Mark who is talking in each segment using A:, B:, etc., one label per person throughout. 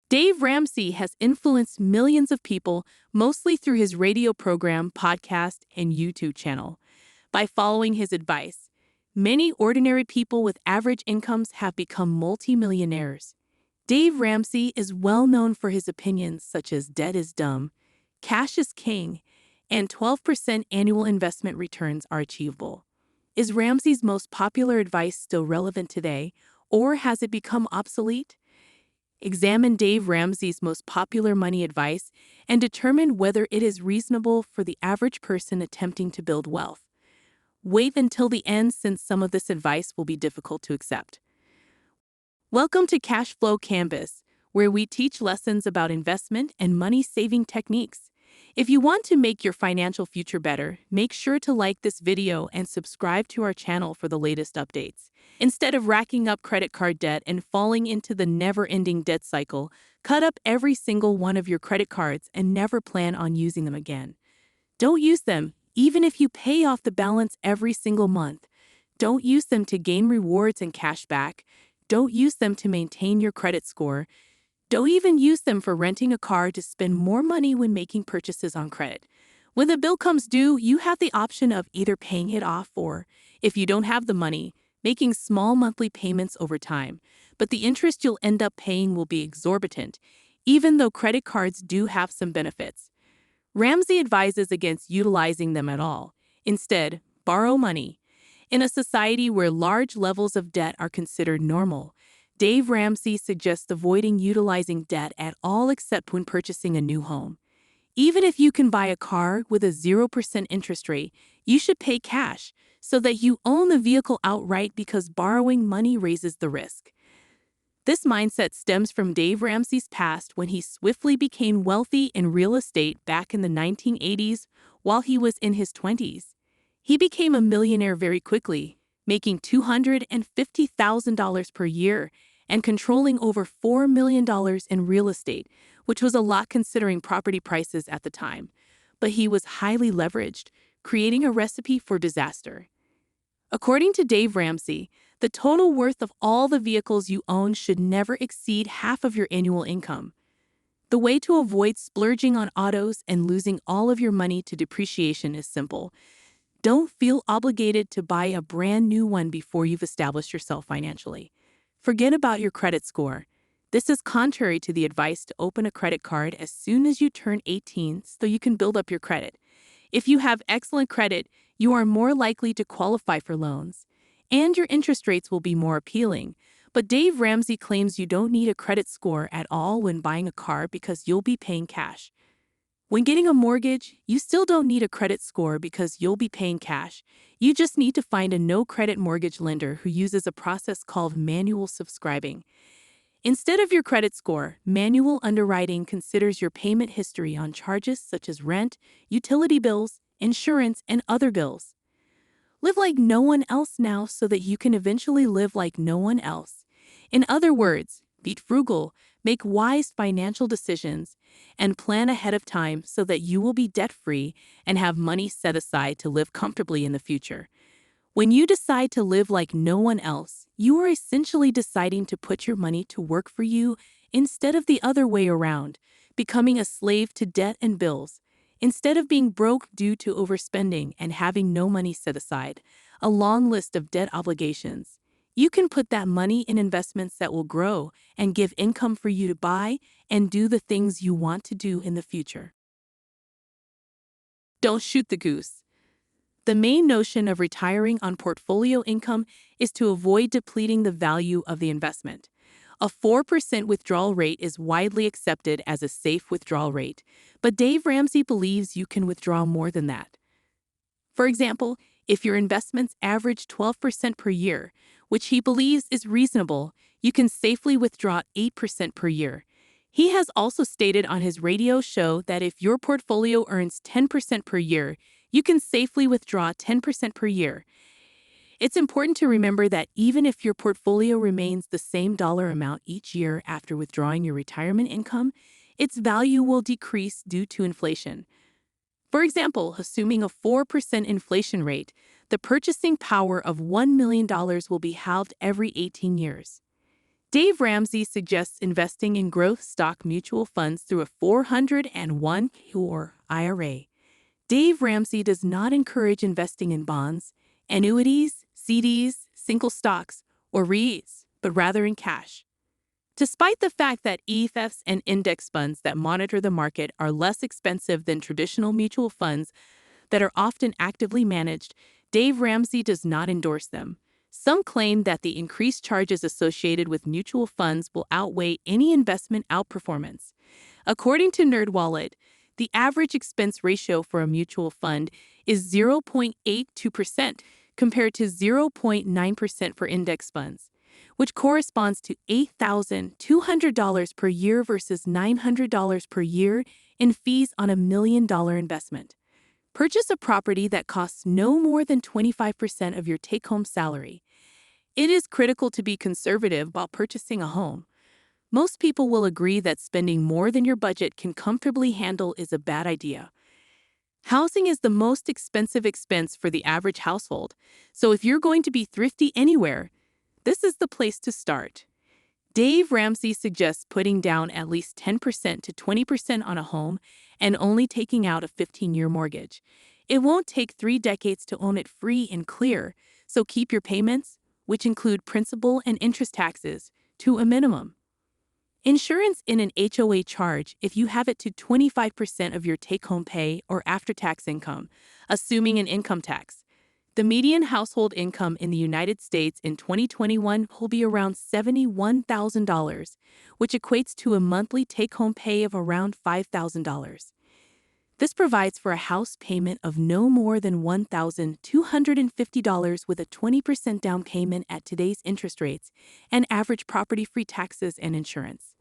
A: Dave Ramsey has influenced millions of people, mostly through his radio program, podcast, and YouTube channel. By following his advice, many ordinary people with average incomes have become multimillionaires. Dave Ramsey is well known for his opinions such as debt is dumb, cash is king, and 12% annual investment returns are achievable. Is Ramsey's most popular advice still relevant today, or has it become obsolete? Examine Dave Ramsey's most popular money advice and determine whether it is reasonable for the average person attempting to build wealth. Wait until the end since some of this advice will be difficult to accept. Welcome to Cashflow Canvas, where we teach lessons about investment and money-saving techniques. If you want to make your financial future better, make sure to like this video and subscribe to our channel for the latest updates. Instead of racking up credit card debt and falling into the never-ending debt cycle, cut up every single one of your credit cards and never plan on using them again. Don't use them, even if you pay off the balance every single month. Don't use them to gain rewards and cash back. Don't use them to maintain your credit score. Don't even use them for renting a car to spend more money when making purchases on credit. When the bill comes due, you have the option of either paying it off or, if you don't have the money, making small monthly payments over time. But the interest you'll end up paying will be exorbitant, even though credit cards do have some benefits. Ramsey advises against utilizing them at all. Instead, borrow money. In a society where large levels of debt are considered normal, Dave Ramsey suggests avoiding utilizing debt at all except when purchasing a new home. Even if you can buy a car with a 0% interest rate, you should pay cash so that you own the vehicle outright because borrowing money raises the risk. This mindset stems from Dave Ramsey's past when he swiftly became wealthy in real estate back in the 1980s while he was in his 20s. He became a millionaire very quickly, making $250,000 per year and controlling over $4 million in real estate, which was a lot considering property prices at the time. But he was highly leveraged, creating a recipe for disaster. According to Dave Ramsey, the total worth of all the vehicles you own should never exceed half of your annual income. The way to avoid splurging on autos and losing all of your money to depreciation is simple. Don't feel obligated to buy a brand new one before you've established yourself financially. Forget about your credit score. This is contrary to the advice to open a credit card as soon as you turn 18 so you can build up your credit. If you have excellent credit, you are more likely to qualify for loans, and your interest rates will be more appealing. But Dave Ramsey claims you don't need a credit score at all when buying a car because you'll be paying cash. When getting a mortgage, you still don't need a credit score because you'll be paying cash. You just need to find a no-credit mortgage lender who uses a process called manual subscribing. Instead of your credit score, manual underwriting considers your payment history on charges such as rent, utility bills, insurance, and other bills. Live like no one else now so that you can eventually live like no one else. In other words, be frugal, make wise financial decisions, and plan ahead of time so that you will be debt-free and have money set aside to live comfortably in the future. When you decide to live like no one else, you are essentially deciding to put your money to work for you instead of the other way around, becoming a slave to debt and bills. Instead of being broke due to overspending and having no money set aside, a long list of debt obligations, you can put that money in investments that will grow and give income for you to buy and do the things you want to do in the future. Don't shoot the goose. The main notion of retiring on portfolio income is to avoid depleting the value of the investment. A 4% withdrawal rate is widely accepted as a safe withdrawal rate, but Dave Ramsey believes you can withdraw more than that. For example, if your investments average 12% per year, which he believes is reasonable, you can safely withdraw 8% per year. He has also stated on his radio show that if your portfolio earns 10% per year, you can safely withdraw 10% per year. It's important to remember that even if your portfolio remains the same dollar amount each year after withdrawing your retirement income, its value will decrease due to inflation. For example, assuming a 4% inflation rate, the purchasing power of $1 million will be halved every 18 years. Dave Ramsey suggests investing in growth stock mutual funds through a 401 or IRA. Dave Ramsey does not encourage investing in bonds, annuities, CDs, single stocks, or REITs, but rather in cash. Despite the fact that ETFs and index funds that monitor the market are less expensive than traditional mutual funds that are often actively managed, Dave Ramsey does not endorse them. Some claim that the increased charges associated with mutual funds will outweigh any investment outperformance. According to NerdWallet, the average expense ratio for a mutual fund is 0.82% compared to 0.9% for index funds, which corresponds to $8,200 per year versus $900 per year in fees on $1 million investment. Purchase a property that costs no more than 25% of your take-home salary. It is critical to be conservative while purchasing a home. Most people will agree that spending more than your budget can comfortably handle is a bad idea. Housing is the most expensive expense for the average household, so if you're going to be thrifty anywhere, this is the place to start. Dave Ramsey suggests putting down at least 10% to 20% on a home and only taking out a 15-year mortgage. It won't take 3 decades to own it free and clear, so keep your payments, which include principal and interest taxes, to a minimum. Insurance in an HOA charge if you have it to 25% of your take-home pay or after-tax income, assuming an income tax. The median household income in the United States in 2021 will be around $71,000, which equates to a monthly take-home pay of around $5,000. This provides for a house payment of no more than $1,250 with a 20% down payment at today's interest rates and average property-free taxes and insurance.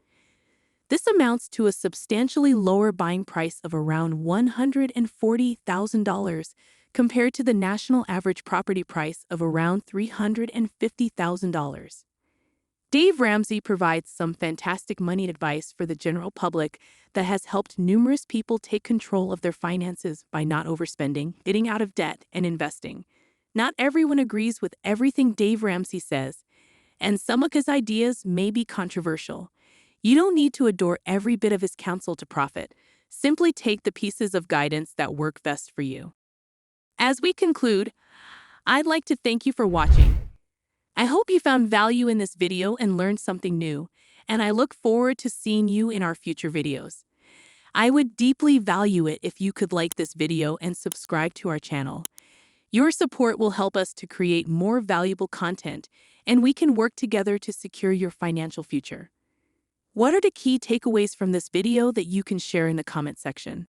A: This amounts to a substantially lower buying price of around $140,000 compared to the national average property price of around $350,000. Dave Ramsey provides some fantastic money advice for the general public that has helped numerous people take control of their finances by not overspending, getting out of debt, and investing. Not everyone agrees with everything Dave Ramsey says, and some of his ideas may be controversial. You don't need to adore every bit of his counsel to profit. Simply take the pieces of guidance that work best for you. As we conclude, I'd like to thank you for watching. I hope you found value in this video and learned something new, and I look forward to seeing you in our future videos. I would deeply value it if you could like this video and subscribe to our channel. Your support will help us to create more valuable content, and we can work together to secure your financial future. What are the key takeaways from this video that you can share in the comment section?